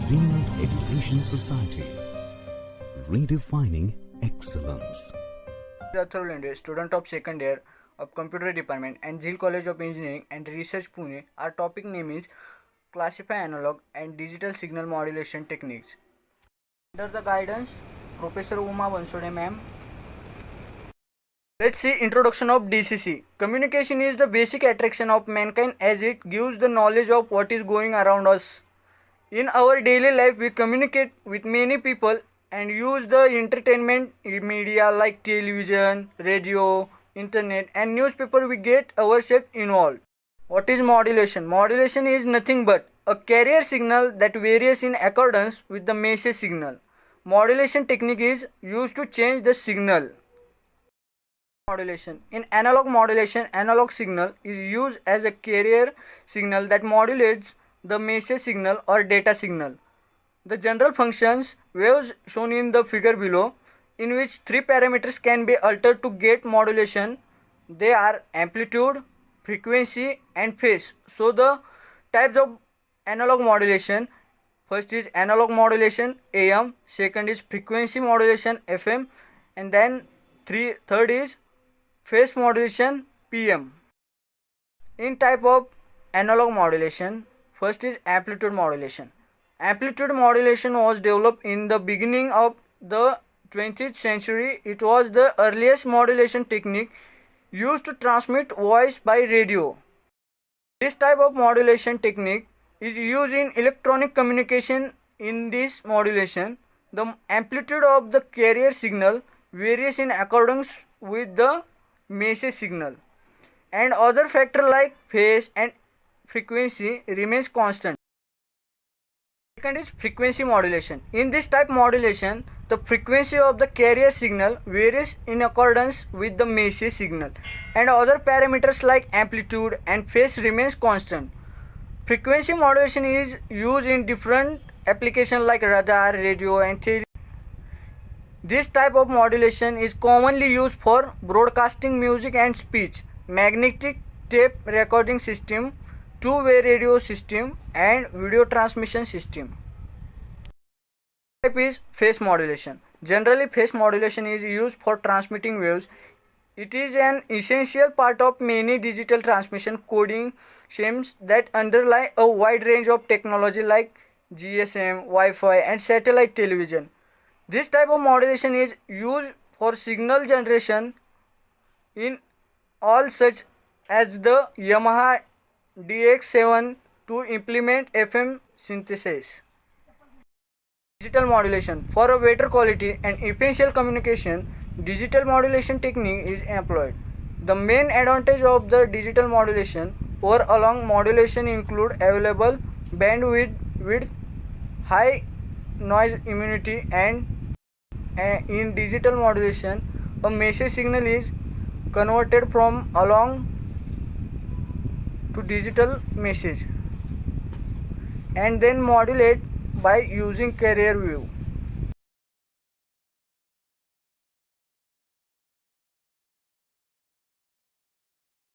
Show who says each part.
Speaker 1: Zeal Education Society, redefining excellence.
Speaker 2: Athul Lende, student of second year of Computer Department and Zeal College of Engineering and Research Pune. Our topic name is Classify Analog and Digital Signal Modulation Techniques. Under the guidance, Professor Uma Bansode ma'am. Let's see introduction of DCC. Communication is the basic attraction of mankind as it gives the knowledge of what is going around us. In our daily life, we communicate with many people and use the entertainment media like television, radio, internet and newspaper. We get ourselves involved. What is modulation? Modulation is nothing but a carrier signal that varies in accordance with the message signal. Modulation technique is used to change the signal. Modulation. In analog modulation, analog signal is used as a carrier signal that modulates the message signal or data signal. The general functions waves shown in the figure below, in which three parameters can be altered to get modulation. They are amplitude, frequency and phase. So the types of analog modulation: first is analog modulation AM, second is frequency modulation FM, and then third is phase modulation PM. In type of analog modulation, first is amplitude modulation. Amplitude modulation was developed in the beginning of the 20th century. It was the earliest modulation technique used to transmit voice by radio. This type of modulation technique is used in electronic communication. In this modulation, the amplitude of the carrier signal varies in accordance with the message signal, and other factors like phase and frequency remains constant. Second is frequency modulation. In this type modulation, the frequency of the carrier signal varies in accordance with the message signal, and other parameters like amplitude and phase remains constant. Frequency modulation is used in different applications like radar, radio and television. This type of modulation is commonly used for broadcasting music and speech, magnetic tape recording system, two-way radio system and video transmission system. Type is phase modulation. Generally, phase modulation is used for transmitting waves. It is an essential part of many digital transmission coding schemes that underlie a wide range of technology like GSM, Wi-Fi and satellite television. This type of modulation is used for signal generation in all such as the Yamaha DX7 to implement FM synthesis. Digital modulation. For a better quality and efficient communication, digital modulation technique is employed. The main advantage of the digital modulation over analog modulation include available bandwidth, high noise immunity, and in digital modulation, a message signal is converted from analog to digital message and then modulate by using carrier wave.